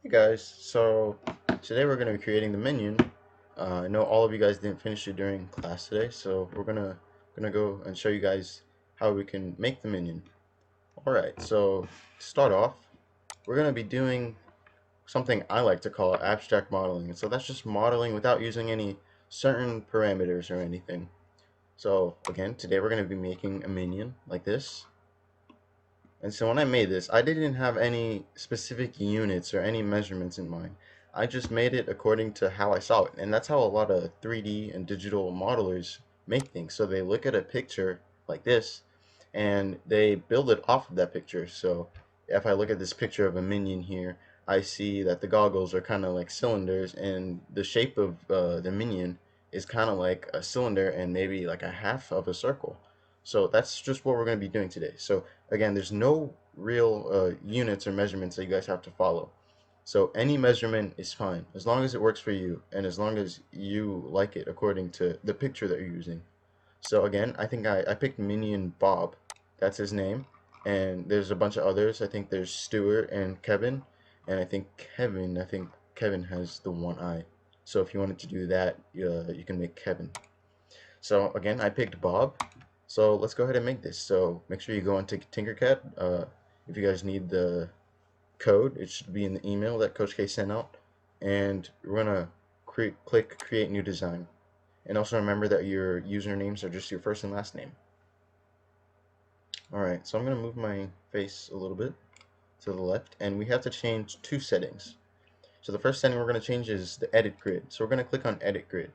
Hey guys, so today we're going to be creating the minion. I know all of you guys didn't finish it during class today, so we're gonna go and show you guys how we can make the minion. Alright, so to start off, we're gonna be doing something I like to call abstract modeling. And so that's just modeling without using any certain parameters or anything. So again, today we're gonna be making a minion like this. And so when I made this, I didn't have any specific units or any measurements in mind. I just made it according to how I saw it. And that's how a lot of 3D and digital modelers make things. So they look at a picture like this and they build it off of that picture. So if I look at this picture of a minion here, I see that the goggles are kind of like cylinders and the shape of the minion is kind of like a cylinder and maybe like a half of a circle. So that's just what we're going to be doing today. So again, there's no real units or measurements that you guys have to follow. So any measurement is fine as long as it works for you and as long as you like it according to the picture that you're using. So again, I think I picked Minion Bob. That's his name. And there's a bunch of others. I think there's Stuart and Kevin. And I think Kevin has the one eye. So if you wanted to do that, you can make Kevin. So again, I picked Bob. So let's go ahead and make this. So make sure you go into Tinkercad. If you guys need the code, it should be in the email that Coach K sent out. And we're gonna click Create New Design. And also remember that your usernames are just your first and last name. Alright, so I'm gonna move my face a little bit to the left, and we have to change two settings. So the first setting we're gonna change is the Edit Grid. So we're gonna click on Edit Grid.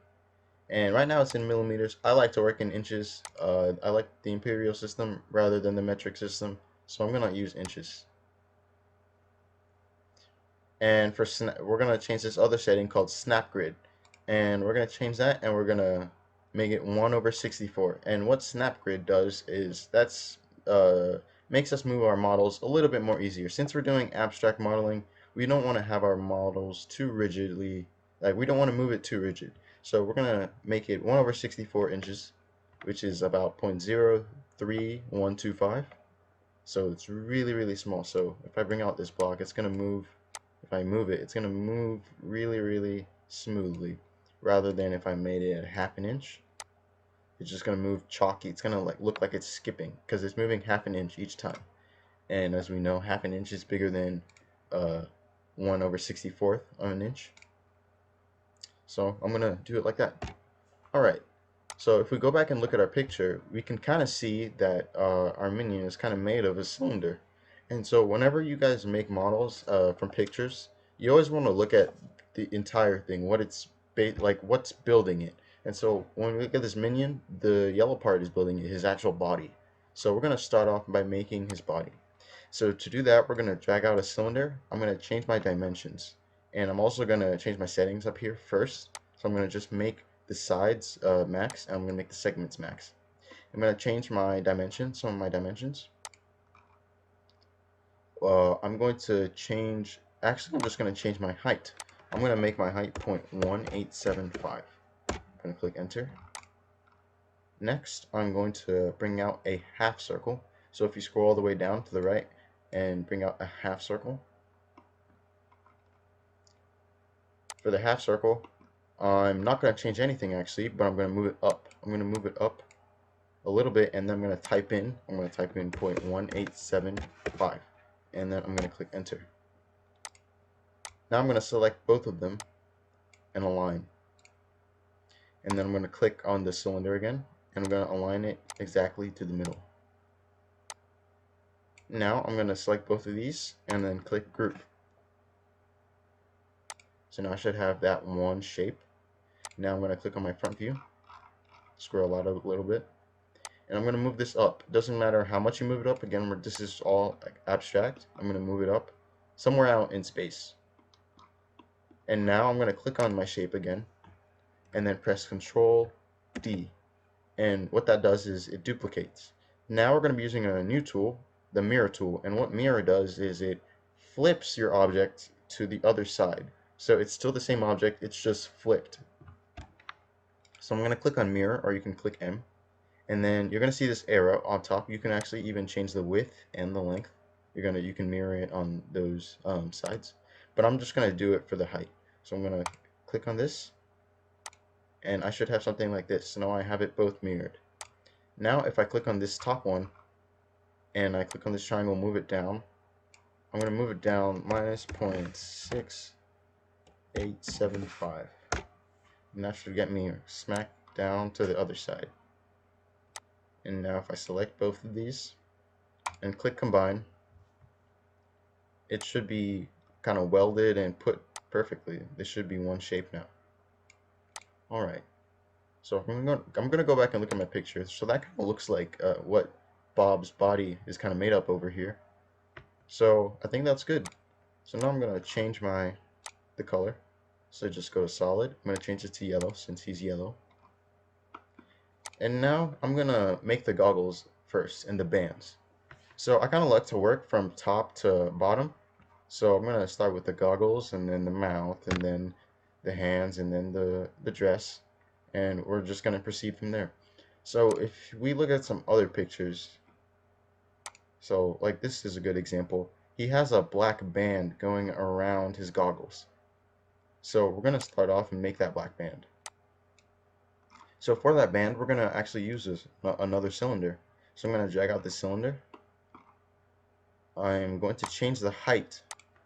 And right now it's in millimeters. I like to work in inches. I like the imperial system rather than the metric system, so I'm gonna use inches. And for we're gonna change this other setting called Snap Grid, and we're gonna change that, and we're gonna make it 1/64. And what Snap Grid does is makes us move our models a little bit more easier. Since we're doing abstract modeling, we don't want to have our models too rigidly, like we don't want to move it too rigid. So we're gonna make it 1/64 inches, which is about 0.03125. So it's really, really small. So if I bring out this block, it's gonna move. If I move it, it's gonna move really, really smoothly, rather than if I made it a half an inch. It's just gonna move chalky. It's gonna like look like it's skipping because it's moving half an inch each time. And as we know, half an inch is bigger than uh, 1/64 of an inch. So I'm gonna do it like that. All right. So if we go back and look at our picture, we can kind of see that our minion is kind of made of a cylinder. And so whenever you guys make models from pictures, you always want to look at the entire thing, what it's like, what's building it. And so when we look at this minion, the yellow part is building it, his actual body. So we're going to start off by making his body. So to do that, we're going to drag out a cylinder. I'm going to change my dimensions. And I'm also going to change my settings up here first. So I'm going to just make the sides max, and I'm going to make the segments max. I'm going to change my dimensions, some of my dimensions. I'm going to change, actually I'm just going to change my height. I'm going to make my height 0.1875. I'm going to click enter. Next, I'm going to bring out a half circle. So if you scroll all the way down to the right and bring out a half circle. For the half circle, I'm not going to change anything actually, but I'm going to move it up. I'm going to move it up a little bit, and then I'm going to type in 0.1875, and then I'm going to click enter. Now I'm going to select both of them and align, and then I'm going to click on the cylinder again, and I'm going to align it exactly to the middle. Now I'm going to select both of these and then click group. So now I should have that one shape. Now I'm going to click on my front view, scroll out a little bit, and I'm going to move this up. Doesn't matter how much you move it up. Again, this is all abstract. I'm going to move it up somewhere out in space. And now I'm going to click on my shape again and then press Control D. And what that does is it duplicates. Now we're going to be using a new tool, the mirror tool. And what mirror does is it flips your object to the other side. So it's still the same object, it's just flipped. So I'm going to click on mirror, or you can click M. And then you're going to see this arrow on top. You can actually even change the width and the length. You can mirror it on those sides. but I'm just gonna do it for the height. So I'm gonna click on this, and I should have something like this. So now I have it both mirrored. Now if I click on this top one, and I click on this triangle, move it down, I'm gonna move it down minus 0.6875. And that should get me smack down to the other side. And now if I select both of these and click combine, it should be kind of welded and put perfectly. This should be one shape now. Alright, so I'm gonna go back and look at my picture. So that kind of looks like what Bob's body is kind of made up over here. So I think that's good. So now I'm gonna change the color. So just go to solid. I'm gonna change it to yellow since he's yellow. And now I'm gonna make the goggles first and the bands. So I kind of like to work from top to bottom. So I'm gonna start with the goggles, and then the mouth, and then the hands, and then the dress, and we're just gonna proceed from there. So if we look at some other pictures, so like this is a good example. He has a black band going around his goggles. So we're gonna start off and make that black band. So for that band, we're gonna actually use another cylinder. So I'm gonna drag out the cylinder. I'm going to change the height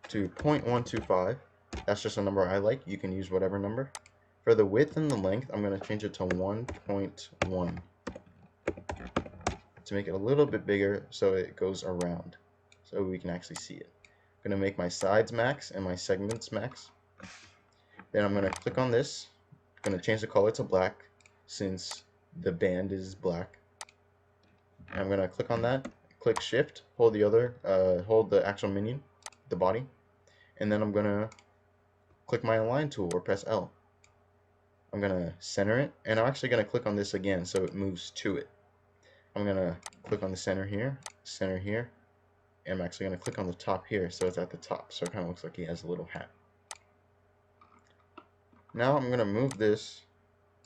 to 0.125. That's just a number I like. You can use whatever number. For the width and the length, I'm going to change it to 1.1 to make it a little bit bigger so it goes around, so we can actually see it. I'm going to make my sides max and my segments max. Then I'm going to click on this. I'm going to change the color to black since the band is black. And I'm going to click on that. Click shift, hold the actual minion, the body, and then I'm gonna click my align tool or press L. I'm gonna center it, and I'm actually gonna click on this again so it moves to it. I'm gonna click on the center here, and I'm actually gonna click on the top here so it's at the top, so it kind of looks like he has a little hat. Now I'm gonna move this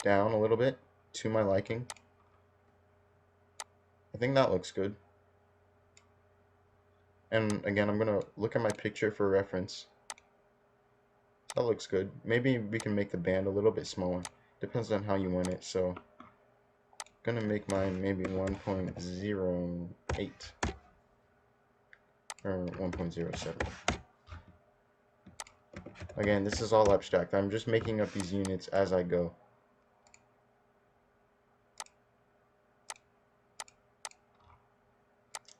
down a little bit to my liking. I think that looks good. And again, I'm gonna look at my picture for reference. That looks good. Maybe we can make the band a little bit smaller. Depends on how you want it. So I'm gonna make mine maybe 1.08 or 1.07. Again, this is all abstract. I'm just making up these units as I go.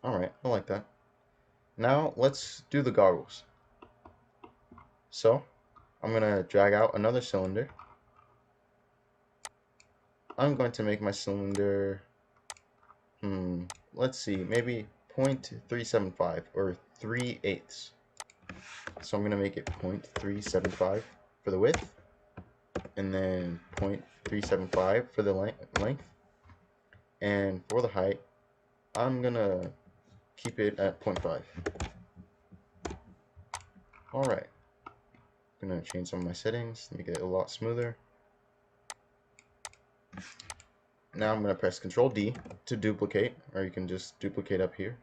Alright, I like that. Now let's do the goggles. So I'm gonna drag out another cylinder. I'm going to make my cylinder, let's see, maybe 0.375 or 3/8. So I'm gonna make it 0.375 for the width, and then 0.375 for the length, and for the height, I'm gonna keep it at 0.5. Alright, I'm gonna change some of my settings, make it a lot smoother. Now I'm gonna press Control D to duplicate, or you can just duplicate up here.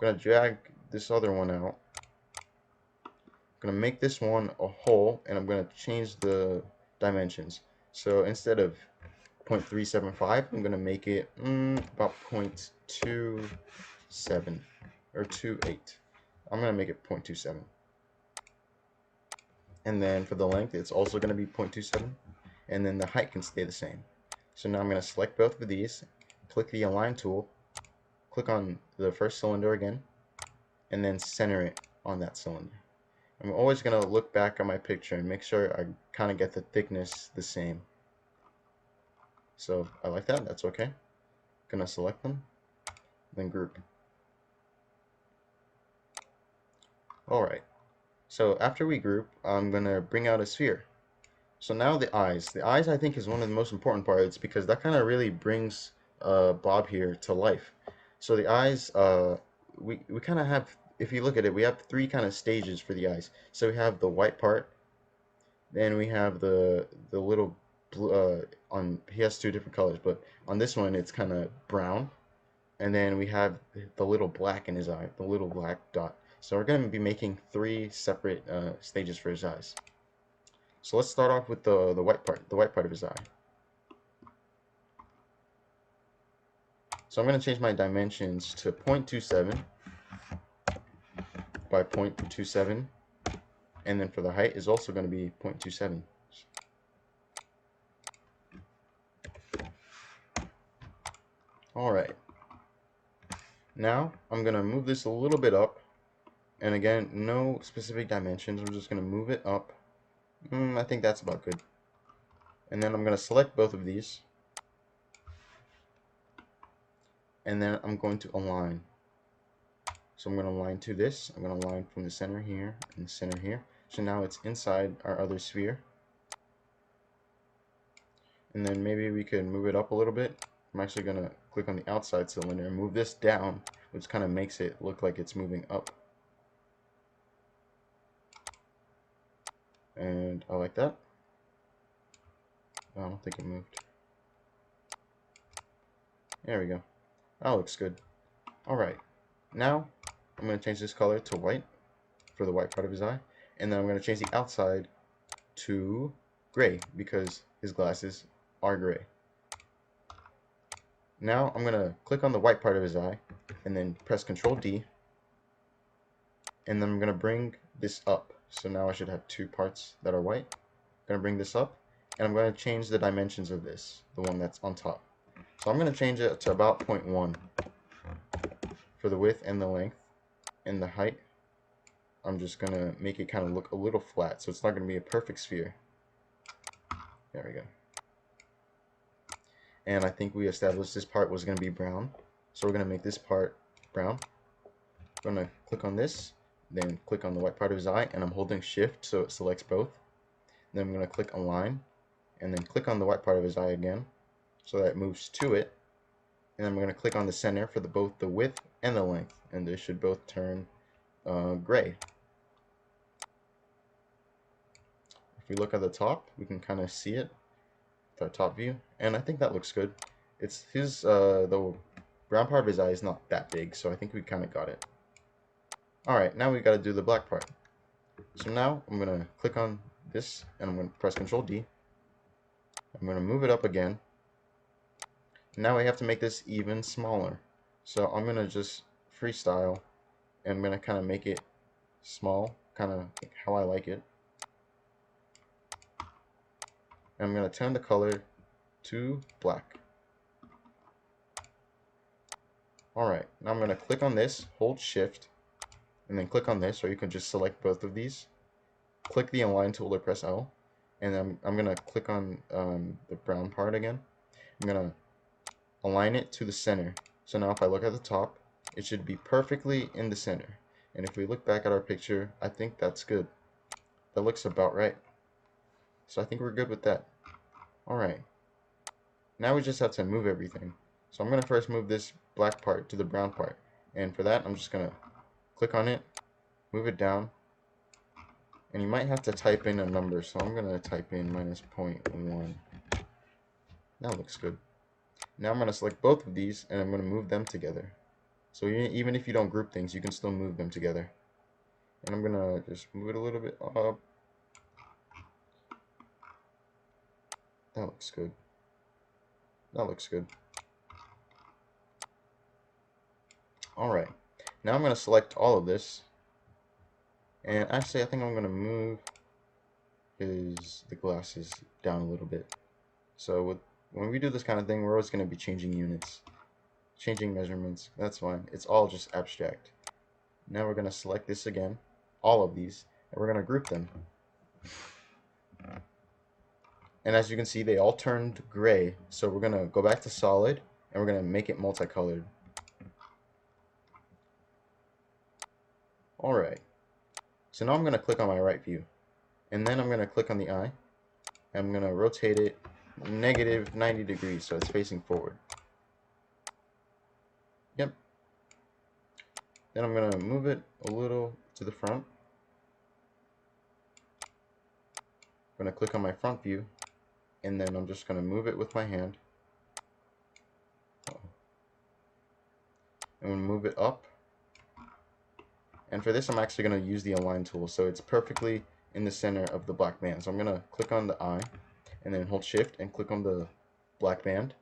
I'm gonna drag this other one out. I'm gonna make this one a hole, and I'm gonna change the dimensions. So instead of 0.375, I'm gonna make it about 0.27 or 28. I'm gonna make it 0.27. And then for the length, it's also gonna be 0.27, and then the height can stay the same. So now I'm gonna select both of these, click the align tool, click on the first cylinder again, and then center it on that cylinder. I'm always going to look back at my picture and make sure I kind of get the thickness the same. So I like that, that's okay. Gonna select them, then group. Alright, so after we group, I'm gonna bring out a sphere. So now the eyes. The eyes I think is one of the most important parts because that kind of really brings Bob here to life. So the eyes, we kind of have, if you look at it, we have three kind of stages for the eyes. So we have the white part, then we have the little blue, he has two different colors, but on this one it's kind of brown, and then we have the little black in his eye, the little black dot. So we're going to be making 3 separate stages for his eyes. So let's start off with the white part of his eye. So I'm going to change my dimensions to 0.27 by 0.27, and then for the height is also going to be 0.27. Alright, now I'm going to move this a little bit up, and again, no specific dimensions, we're just going to move it up. I think that's about good. And then I'm going to select both of these, and then I'm going to align. So I'm going to align to this. I'm going to align from the center here and the center here. So now it's inside our other sphere. And then maybe we could move it up a little bit. I'm actually going to click on the outside cylinder and move this down, which kind of makes it look like it's moving up. And I like that. I don't think it moved. There we go. That looks good. Alright. Now I'm going to change this color to white for the white part of his eye. And then I'm going to change the outside to gray because his glasses are gray. Now I'm going to click on the white part of his eye and then press Control D. And then I'm going to bring this up. So now I should have 2 parts that are white. I'm going to bring this up and I'm going to change the dimensions of this, the one that's on top. So I'm going to change it to about 0.1 for the width and the length. And the height, I'm just going to make it kind of look a little flat, so it's not going to be a perfect sphere. There we go. And I think we established this part was going to be brown, so we're going to make this part brown. I'm going to click on this, then click on the white part of his eye, and I'm holding shift so it selects both. Then I'm going to click align, and then click on the white part of his eye again, so that it moves to it. And then I'm going to click on the center for both the width and the length, and they should both turn gray. If we look at the top, we can kind of see it with our top view, and I think that looks good. It's his the brown part of his eye is not that big, so I think we kind of got it. Alright, now we got to do the black part. So now I'm going to click on this, and I'm going to press Control D. I'm going to move it up again. Now we have to make this even smaller. So I'm going to just freestyle, and I'm going to kind of make it small, kind of how I like it. And I'm going to turn the color to black. Alright, now I'm going to click on this, hold shift, and then click on this, or you can just select both of these. Click the align tool or press L, and then I'm going to click on the brown part again. I'm going to align it to the center. So now if I look at the top, it should be perfectly in the center. And if we look back at our picture, I think that's good. That looks about right. So I think we're good with that. Alright. Now we just have to move everything. So I'm going to first move this black part to the brown part. And for that, I'm just going to click on it, move it down. And you might have to type in a number. So I'm going to type in -0.1. That looks good. Now I'm going to select both of these and I'm going to move them together. So even if you don't group things, you can still move them together. And I'm going to just move it a little bit up. That looks good. That looks good. Alright. Now I'm going to select all of this. And actually I think I'm going to move the glasses down a little bit. So when we do this kind of thing, we're always going to be changing units. Changing measurements, that's fine. It's all just abstract. Now we're going to select this again, all of these, and we're going to group them. And as you can see, they all turned gray. So we're going to go back to solid, and we're going to make it multicolored. Alright. So now I'm going to click on my right view. And then I'm going to click on the eye. And I'm going to rotate it -90 degrees so it's facing forward. Yep. Then I'm going to move it a little to the front. I'm going to click on my front view. And then I'm just going to move it with my hand. And we'll move it up. And for this, I'm actually going to use the align tool, so it's perfectly in the center of the black band. So I'm going to click on the eye, and then hold shift and click on the black band.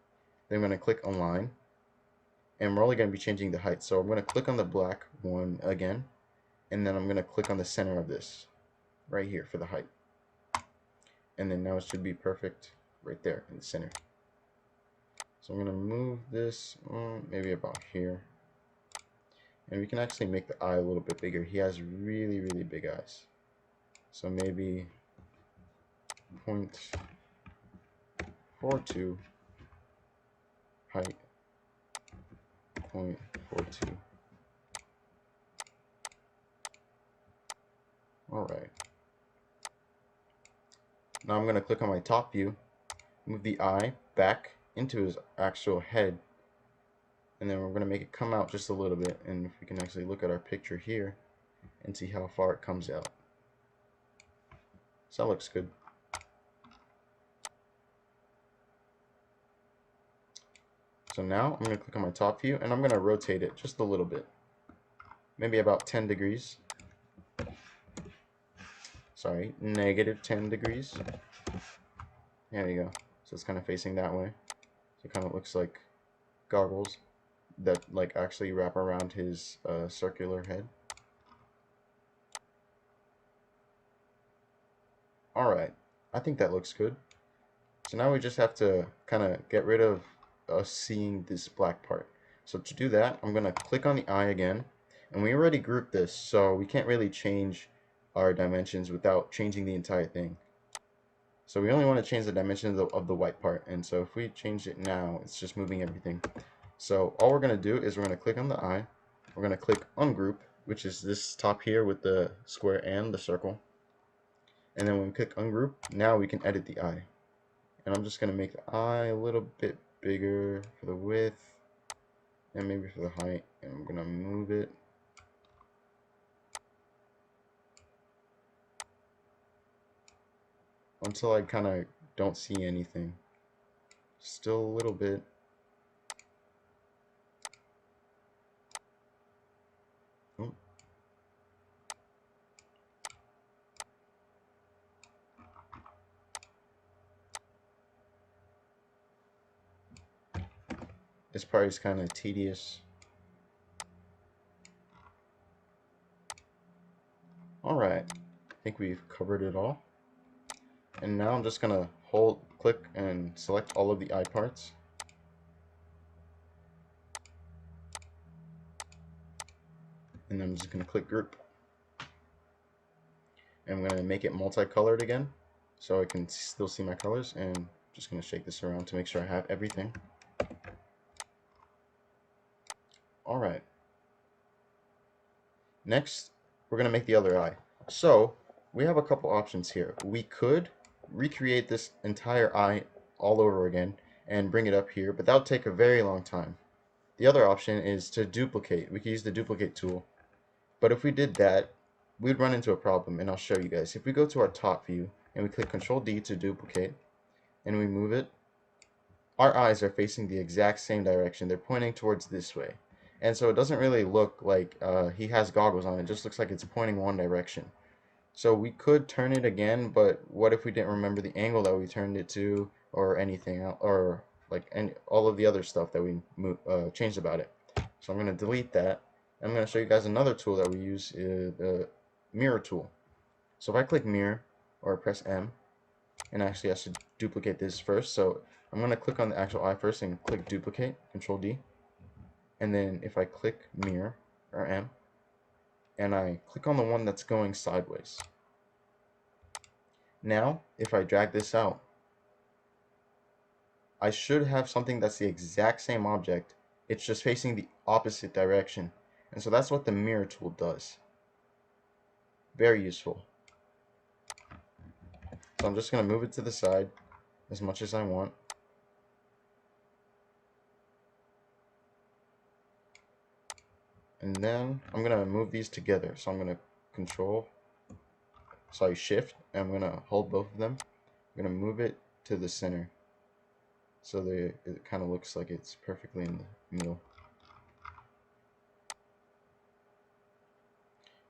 Then I'm going to click align, and we're only going to be changing the height. So I'm going to click on the black one again, and then I'm going to click on the center of this right here for the height. And then now it should be perfect right there in the center. So I'm going to move this maybe about here. And we can actually make the eye a little bit bigger. He has really, really big eyes. So maybe 0.42 height, 0.42. Alright. Now I'm going to click on my top view, move the eye back into his actual head, and then we're going to make it come out just a little bit. And if we can actually look at our picture here and see how far it comes out. So that looks good. So now I'm going to click on my top view, and I'm going to rotate it just a little bit. Maybe about 10 degrees. Sorry, negative 10 degrees. There you go. So it's kind of facing that way. So it kind of looks like goggles that like actually wrap around his circular head. Alright, I think that looks good. So now we just have to kind of get rid of us seeing this black part. So to do that, I'm going to click on the eye again. And we already grouped this, so we can't really change our dimensions without changing the entire thing. So we only want to change the dimensions of the white part. And so if we change it now, it's just moving everything. So all we're going to do is we're going to click on the eye. We're going to click ungroup, which is this top here with the square and the circle. And then when we click ungroup, now we can edit the eye. And I'm just going to make the eye a little bit bigger for the width and maybe for the height. And I'm going to move it until I kind of don't see anything. Still a little bit. Oh. This part is kind of tedious. Alright, I think we've covered it all. And now I'm just going to click and select all of the eye parts. And then I'm just going to click group. And I'm going to make it multicolored again so I can still see my colors. And I'm just going to shake this around to make sure I have everything. Alright. Next, we're going to make the other eye. So, we have a couple options here. We could recreate this entire eye all over again and bring it up here, but that would take a very long time. The other option is to duplicate. We can use the duplicate tool. But if we did that, we'd run into a problem, and I'll show you guys. If we go to our top view and we click Control D to duplicate, and we move it, our eyes are facing the exact same direction. They're pointing towards this way. And so it doesn't really look like he has goggles on. It just looks like it's pointing one direction. So we could turn it again, but what if we didn't remember the angle that we turned it to, or anything else, or like all of the other stuff that we changed about it. So I'm going to delete that. I'm going to show you guys another tool that we use, the mirror tool. So if I click mirror or press M, and actually I should duplicate this first. So I'm going to click on the actual eye first and click duplicate, Control D. And then if I click mirror or M, and I click on the one that's going sideways. Now, if I drag this out, I should have something that's the exact same object. It's just facing the opposite direction. And so that's what the mirror tool does. Very useful. So I'm just going to move it to the side as much as I want. And then I'm going to move these together. So I'm going to shift, and I'm going to hold both of them. I'm going to move it to the center. So it kind of looks like it's perfectly in the middle.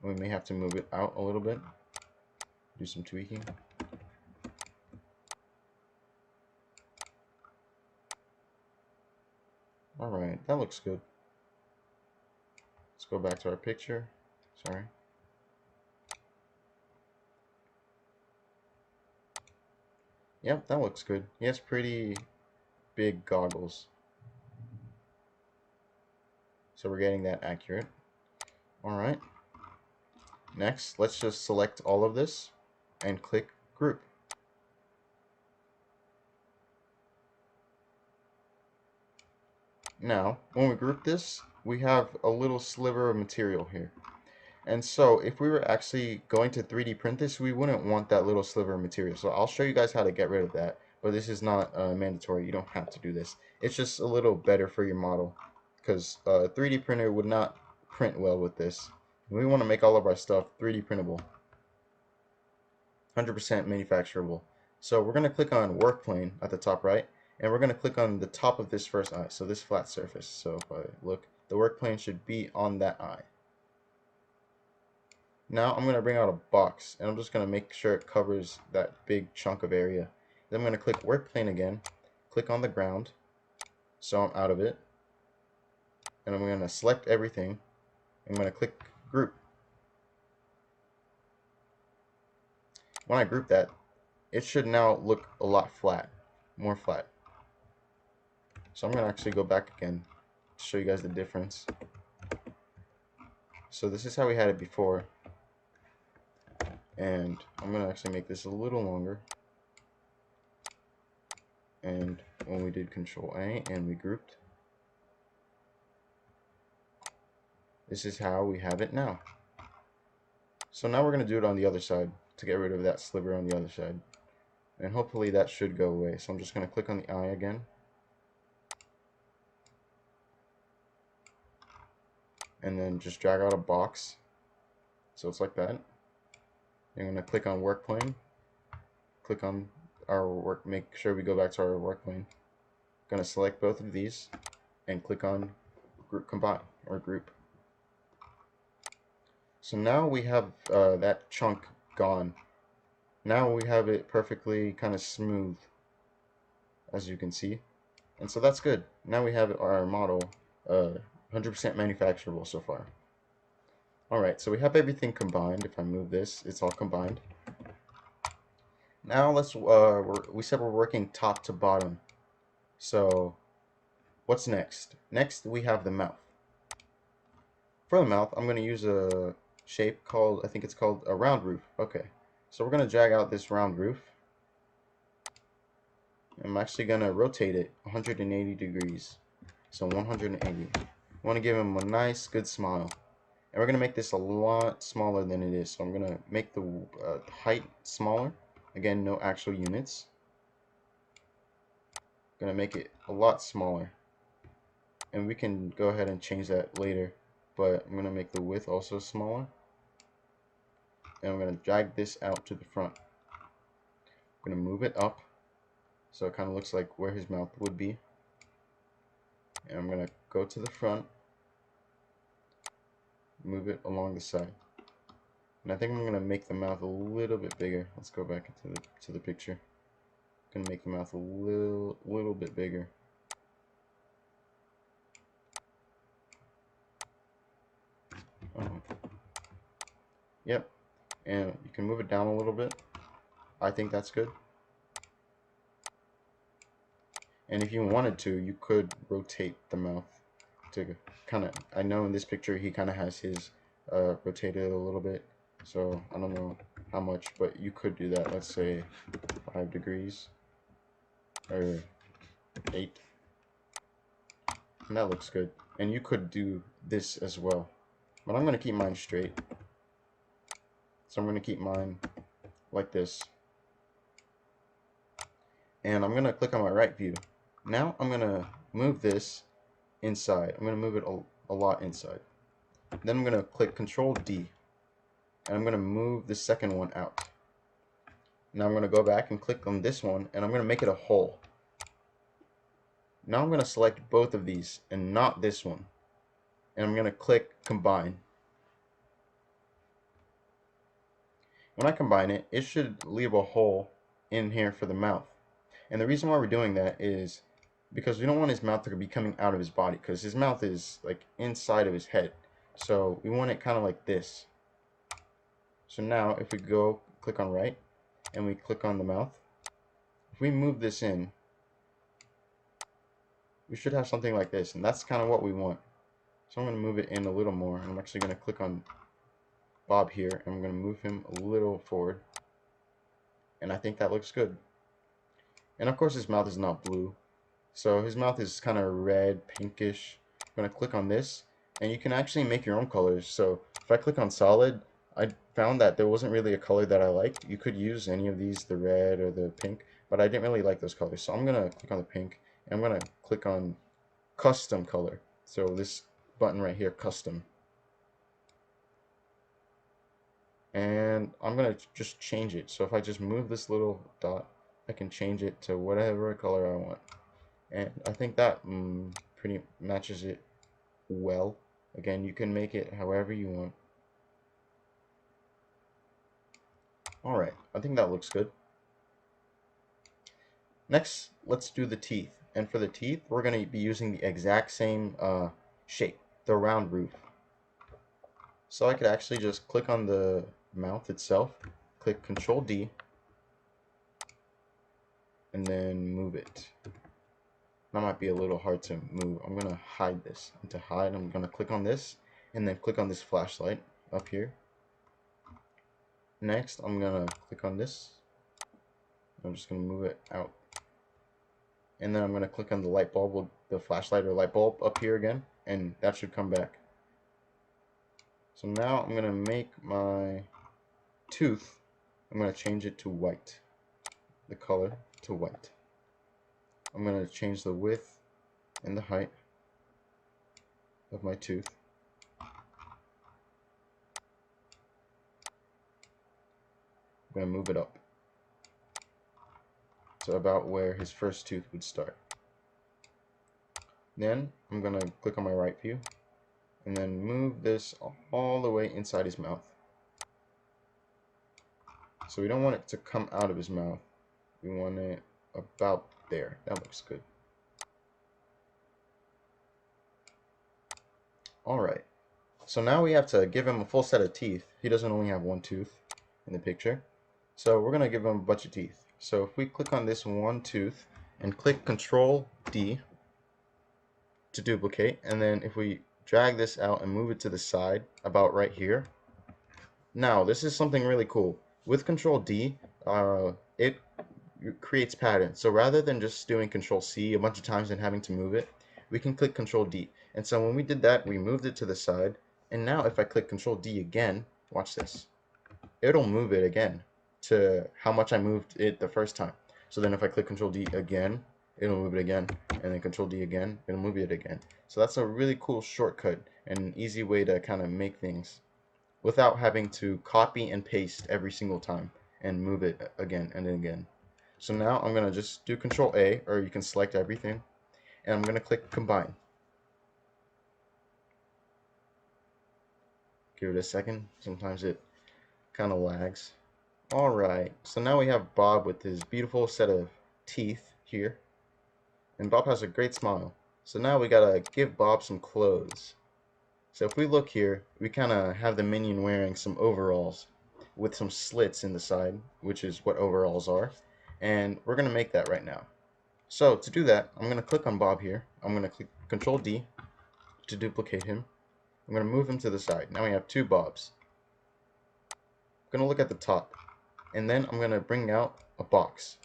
We may have to move it out a little bit, do some tweaking. Alright, that looks good. Let's go back to our picture. Sorry. Yep, that looks good. He has pretty big goggles. So we're getting that accurate. Alright. Next, let's just select all of this and click group. Now, when we group this, we have a little sliver of material here. And so if we were actually going to 3D print this, we wouldn't want that little sliver of material. So I'll show you guys how to get rid of that. But this is not mandatory. You don't have to do this. It's just a little better for your model. Because a 3D printer would not print well with this. We want to make all of our stuff 3D printable. 100% manufacturable. So we're going to click on work plane at the top right. And we're going to click on the top of this first eye. So this flat surface. So if I look, the work plane should be on that eye. Now I'm going to bring out a box, and I'm just going to make sure it covers that big chunk of area. Then I'm going to click work plane again, click on the ground, so I'm out of it, and I'm going to select everything. I'm going to click group. When I group that, it should now look a lot flat, more flat. So I'm going to actually go back again to show you guys the difference. So this is how we had it before. And I'm going to actually make this a little longer. And when we did Control A and we grouped, this is how we have it now. So now we're going to do it on the other side to get rid of that sliver on the other side. And hopefully that should go away. So I'm just going to click on the eye again. And then just drag out a box. So it's like that. I'm going to click on work plane. Click on our work, make sure we go back to our work plane. Going to select both of these and click on group combine or group. So now we have that chunk gone. Now we have it perfectly kind of smooth, as you can see. And so that's good. Now we have our model 100% manufacturable so far. Alright, so we have everything combined. If I move this, it's all combined. Now let's, we said we're working top to bottom. So what's next? Next we have the mouth. For the mouth, I'm going to use a shape called, I think it's called a round roof. Okay, so we're going to drag out this round roof. I'm actually going to rotate it 180 degrees. So 180. I want to give him a nice, good smile. And we're going to make this a lot smaller than it is. So I'm going to make the height smaller. Again, no actual units. I'm going to make it a lot smaller. And we can go ahead and change that later. But I'm going to make the width also smaller. And I'm going to drag this out to the front. I'm going to move it up. So it kind of looks like where his mouth would be. And I'm going to go to the front. Move it along the side. And I think I'm going to make the mouth a little bit bigger. Let's go back into the picture. I'm going to make the mouth a little bit bigger. Yep. And you can move it down a little bit. I think that's good. And if you wanted to, you could rotate the mouth to kind of, I know in this picture he kind of has his rotated a little bit, so I don't know how much, but you could do that. Let's say 5 degrees or 8, and that looks good. And you could do this as well, but I'm going to keep mine straight, so I'm going to keep mine like this, and I'm going to click on my right view. Now I'm going to move this inside. I'm going to move it a lot inside. Then I'm going to click Control D, and I'm going to move the second one out. Now I'm going to go back and click on this one, and I'm going to make it a hole. Now I'm going to select both of these and not this one, and I'm going to click Combine. when I combine it, it should leave a hole in here for the mouth. And the reason why we're doing that is because we don't want his mouth to be coming out of his body, because his mouth is like inside of his head. So we want it kind of like this. So now if we go click on right and we click on the mouth, if we move this in, we should have something like this, and that's kind of what we want. So I'm going to move it in a little more, and I'm actually going to click on Bob here, and I'm going to move him a little forward, and I think that looks good. And of course his mouth is not blue, so his mouth is kind of red, pinkish. I'm going to click on this, and you can actually make your own colors. So if I click on solid, I found that there wasn't really a color that I liked. You could use any of these, the red or the pink, but I didn't really like those colors. So I'm going to click on the pink, and I'm going to click on custom color. So this button right here, custom. And I'm going to just change it. So if I just move this little dot, I can change it to whatever color I want. And I think that pretty matches it well. Again, you can make it however you want. Alright, I think that looks good. Next, let's do the teeth. And for the teeth, we're going to be using the exact same shape, the round roof. So I could actually just click on the mouth itself, click Control D, and then move it. That might be a little hard to move. I'm going to hide this. And to hide, I'm going to click on this, and then click on this flashlight up here. Next, I'm going to click on this. I'm just going to move it out. And then I'm going to click on the light bulb, the flashlight or light bulb up here again, and that should come back. So now I'm going to make my tooth, I'm going to change it to white, the color to white. I'm going to change the width and the height of my tooth. I'm going to move it up to about where his first tooth would start. Then I'm going to click on my right view and then move this all the way inside his mouth. So we don't want it to come out of his mouth. We want it about there. That looks good. Alright. So now we have to give him a full set of teeth. He doesn't only have one tooth in the picture. So we're going to give him a bunch of teeth. So if we click on this one tooth and click Control D to duplicate, and then if we drag this out and move it to the side about right here. Now this is something really cool. With Control D, it creates patterns. So rather than just doing Control C a bunch of times and having to move it, we can click Control D. And so when we did that, we moved it to the side. And now if I click Control D again, watch this. It'll move it again to how much I moved it the first time. So then if I click Control D again, it'll move it again. And then Control D again, it'll move it again. So that's a really cool shortcut and an easy way to kind of make things without having to copy and paste every single time and move it again and again. So now I'm going to just do Control A, or you can select everything, and I'm going to click Combine. Give it a second. Sometimes it kind of lags. Alright, so now we have Bob with his beautiful set of teeth here. And Bob has a great smile. So now we gotta give Bob some clothes. So if we look here, we kind of have the minion wearing some overalls with some slits in the side, which is what overalls are. And we're going to make that right now. So to do that, I'm going to click on Bob here. I'm going to click Control D to duplicate him. I'm going to move him to the side. Now we have two Bobs. I'm going to look at the top. And then I'm going to bring out a box.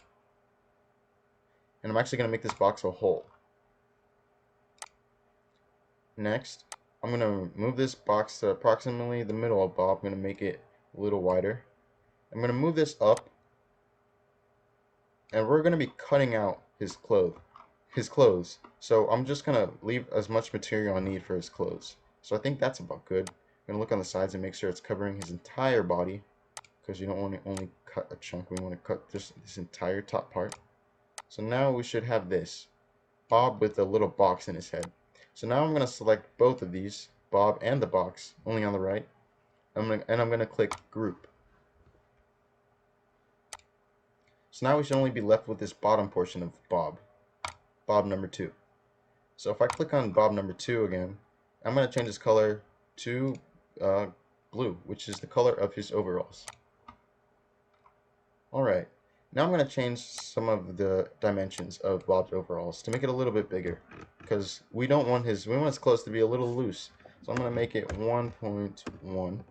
And I'm actually going to make this box a hole. Next, I'm going to move this box to approximately the middle of Bob. I'm going to make it a little wider. I'm going to move this up. And we're going to be cutting out his clothes. So I'm just going to leave as much material I need for his clothes. So I think that's about good. I'm going to look on the sides and make sure it's covering his entire body, because you don't want to only cut a chunk. We want to cut this entire top part. So now we should have this Bob with a little box in his head. So now I'm going to select both of these, Bob and the box, only on the right. I'm going to click Group. So now we should only be left with this bottom portion of Bob number 2. So if I click on Bob number 2 again, I'm going to change his color to blue, which is the color of his overalls. Alright, now I'm going to change some of the dimensions of Bob's overalls to make it a little bit bigger, because we want his clothes to be a little loose. So I'm going to make it 1.1. I'm going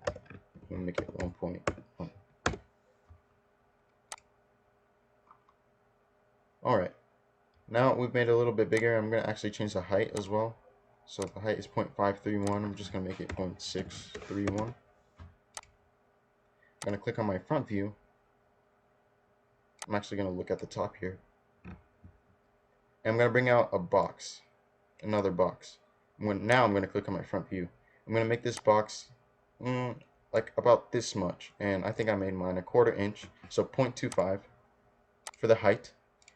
to make it 1.1. Alright, now we've made it a little bit bigger. I'm going to actually change the height as well. So the height is 0.531. I'm just going to make it 0.631. I'm going to click on my front view. I'm actually going to look at the top here. And I'm going to bring out a box, another box. Now I'm going to click on my front view. I'm going to make this box like about this much. And I think I made mine 1/4 inch, so 0.25 for the height.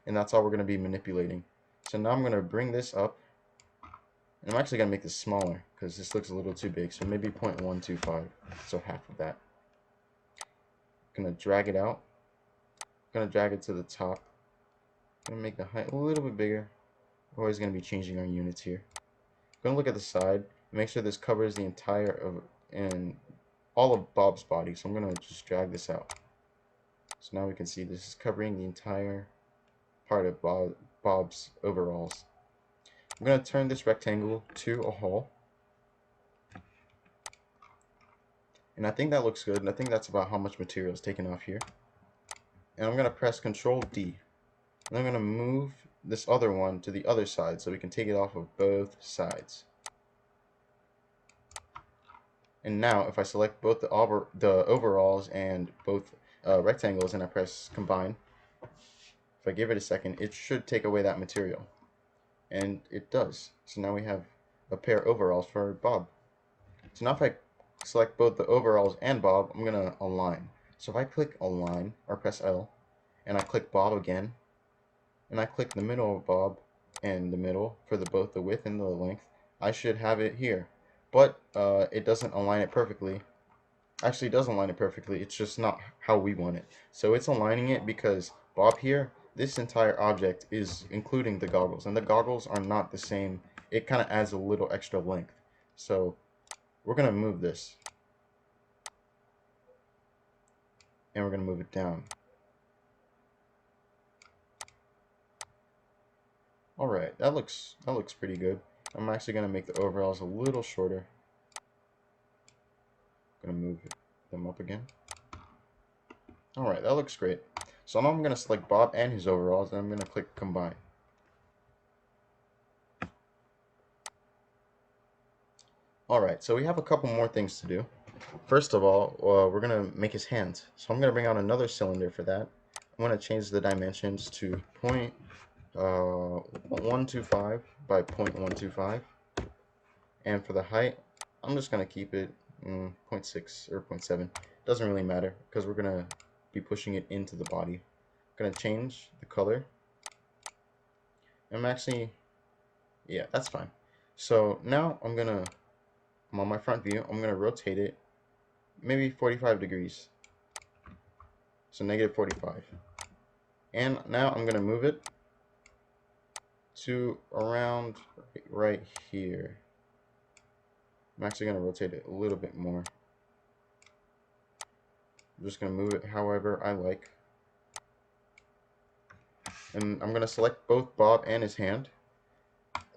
And that's all we're going to be manipulating. So now I'm going to bring this up. And I'm actually going to make this smaller because this looks a little too big. So maybe 0.125, so half of that. I'm going to drag it out. I'm going to drag it to the top. I'm going to make the height a little bit bigger. We're always going to be changing our units here. I'm going to look at the side. Make sure this covers the entire of and all of Bob's body. So I'm going to just drag this out. So now we can see this is covering the entire part of Bob's overalls. I'm going to turn this rectangle to a hole. And I think that looks good. And I think that's about how much material is taken off here. And I'm going to press Control D. And I'm going to move this other one to the other side so we can take it off of both sides. And now if I select both the overalls and both rectangles and I press Combine, if I give it a second, it should take away that material. And it does. So now we have a pair of overalls for Bob. So now if I select both the overalls and Bob, I'm going to align. So if I click Align or press L and I click Bob again and I click the middle of Bob and the middle for both the width and the length, I should have it here. But it doesn't align it perfectly. Actually, it does align it perfectly. It's just not how we want it. So it's aligning it because Bob here, this entire object is including the goggles, and the goggles are not the same. It kind of adds a little extra length. So we're going to move this. And we're going to move it down. Alright, that looks pretty good. I'm actually going to make the overalls a little shorter. I'm going to move them up again. Alright, that looks great. So now I'm going to select Bob and his overalls, and I'm going to click Combine. Alright, so we have a couple more things to do. First of all, we're going to make his hands. So I'm going to bring out another cylinder for that. I'm going to change the dimensions to 0.125 by 0.125. And for the height, I'm just going to keep it 0.6 or 0.7. Doesn't really matter because we're going to be pushing it into the body. I'm going to change the color. I'm actually, yeah, that's fine. So now I'm on my front view, I'm going to rotate it maybe 45 degrees. So negative 45. And now I'm going to move it to around right here. I'm actually going to rotate it a little bit more. I'm just going to move it however I like. And I'm going to select both Bob and his hand.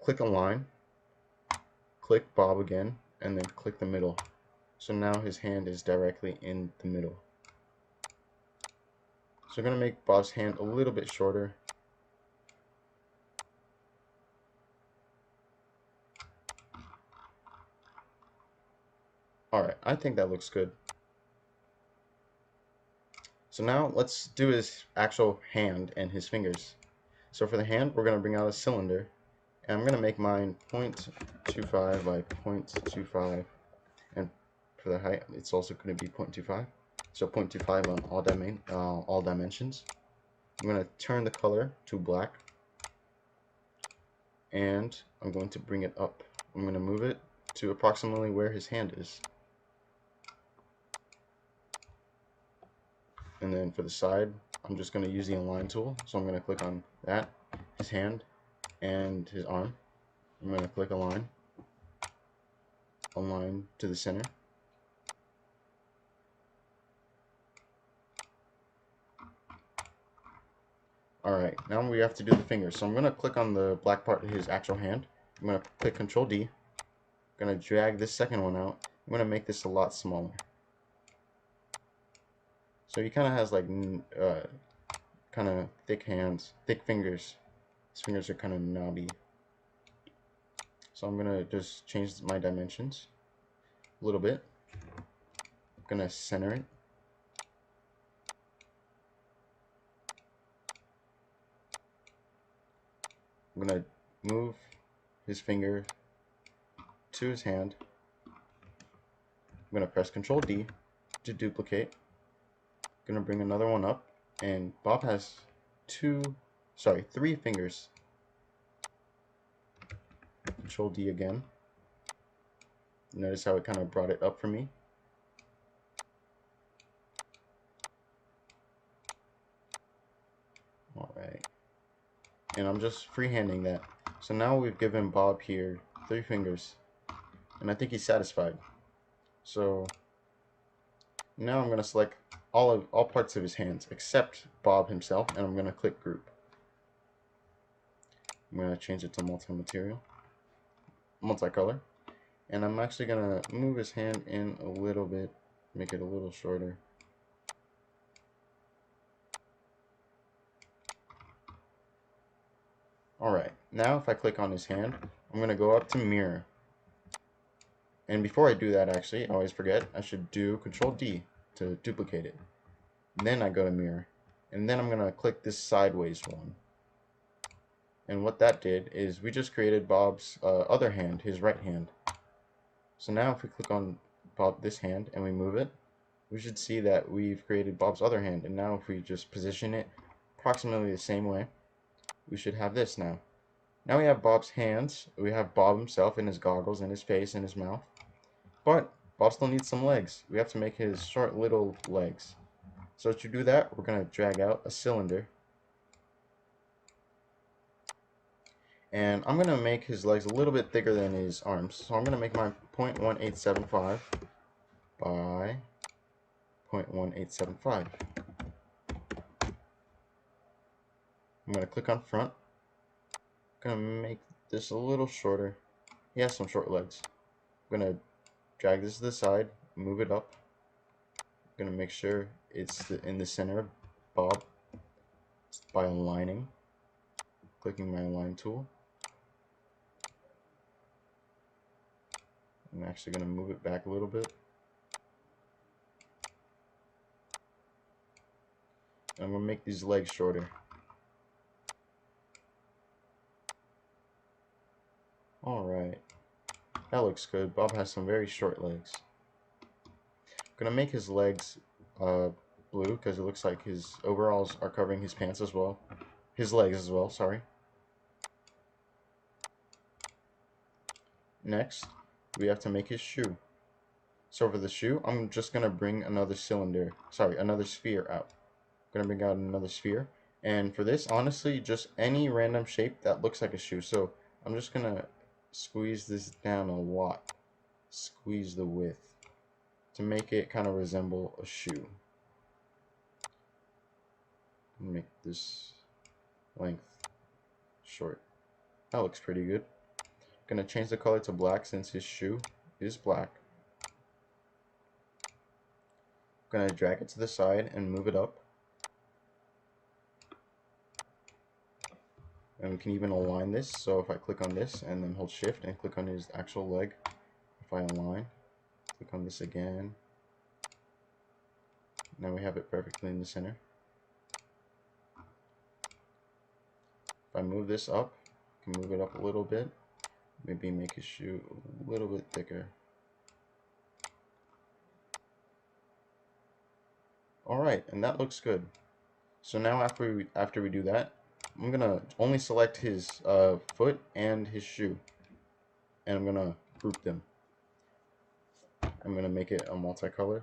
Click Align. Click Bob again. And then click the middle. So now his hand is directly in the middle. So I'm going to make Bob's hand a little bit shorter. Alright, I think that looks good. So now let's do his actual hand and his fingers. So for the hand, we're going to bring out a cylinder. And I'm going to make mine 0.25 by 0.25. And for the height, it's also going to be 0.25. So 0.25 on all dimensions. I'm going to turn the color to black. And I'm going to bring it up. I'm going to move it to approximately where his hand is. And then for the side, I'm just going to use the align tool. So I'm going to click on that, his hand, and his arm. I'm going to click align to the center. Alright, now we have to do the fingers. So I'm going to click on the black part of his actual hand. I'm going to click Control D. I'm going to drag this second one out. I'm going to make this a lot smaller. So he kind of has like kind of thick hands, thick fingers. His fingers are kind of knobby. So I'm going to just change my dimensions a little bit. I'm going to center it. I'm going to move his finger to his hand. I'm going to press Control D to duplicate. I'm going to bring another one up, and Bob has three fingers. Control D again. Notice how it kind of brought it up for me. Alright. And I'm just freehanding that. So now we've given Bob here 3 fingers. And I think he's satisfied. So now I'm going to select all parts of his hands except Bob himself, and I'm going to click group. I'm going to change it to multicolor. And I'm actually going to move his hand in a little bit, make it a little shorter. Alright, now if I click on his hand, I'm going to go up to mirror. And before I do that, actually, I always forget, I should do Control D to duplicate it. Then I go to mirror. And then I'm going to click this sideways one. And what that did is we just created Bob's other hand, his right hand. So now if we click on this hand and we move it, we should see that we've created Bob's other hand. And now if we just position it approximately the same way, we should have this now. Now we have Bob's hands, we have Bob himself and his goggles and his face and his mouth. But Bob still needs some legs. We have to make his short little legs. So to do that, we're going to drag out a cylinder. And I'm going to make his legs a little bit thicker than his arms. So I'm going to make mine 0.1875 by 0.1875. I'm going to click on front. I'm going to make this a little shorter. He has some short legs. I'm going to drag this to the side, move it up. I'm going to make sure it's in the center of Bob by aligning, clicking my align tool. I'm actually going to move it back a little bit. I'm going to make these legs shorter. Alright, that looks good. Bob has some very short legs. I'm going to make his legs blue because it looks like his overalls are covering his pants as well. His legs as well, sorry. Next, we have to make his shoe. So for the shoe, I'm just going to bring another sphere out. I'm going to bring out another sphere. And for this, honestly, just any random shape that looks like a shoe. So I'm just going to squeeze this down a lot. Squeeze the width to make it kind of resemble a shoe. Make this length short. That looks pretty good. I'm going to change the color to black since his shoe is black. I'm going to drag it to the side and move it up. And we can even align this. So if I click on this and then hold shift and click on his actual leg, if I align, click on this again. Now we have it perfectly in the center. If I move this up, I can move it up a little bit. Maybe make his shoe a little bit thicker. Alright, and that looks good. So now after we do that, I'm going to only select his foot and his shoe. And I'm going to group them. I'm going to make it a multicolor.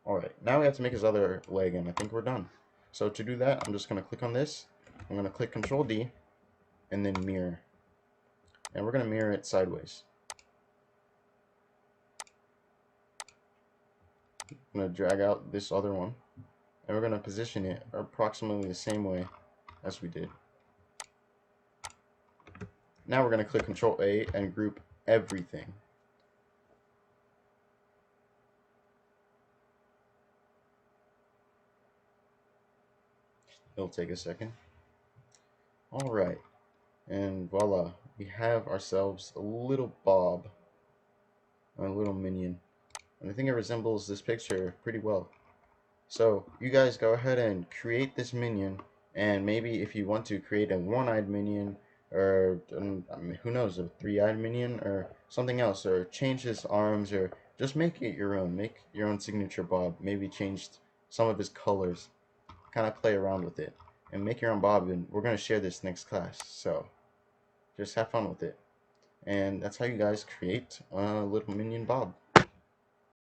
Alright, now we have to make his other leg, and I think we're done. So to do that, I'm just going to click on this. I'm going to click Control D, and then mirror. And we're going to mirror it sideways. I'm going to drag out this other one, and we're going to position it approximately the same way as we did. Now we're going to click Control A and group everything. It'll take a second. Alright, and voila, we have ourselves a little Bob, a little minion. And I think it resembles this picture pretty well. So you guys go ahead and create this minion, and maybe if you want to create a one-eyed minion, or I mean, who knows, a three-eyed minion, or something else, or change his arms, or just make it your own. Make your own signature Bob. Maybe change some of his colors. Kind of play around with it, and make your own Bob. And we're gonna share this next class. So just have fun with it. And that's how you guys create a little minion Bob.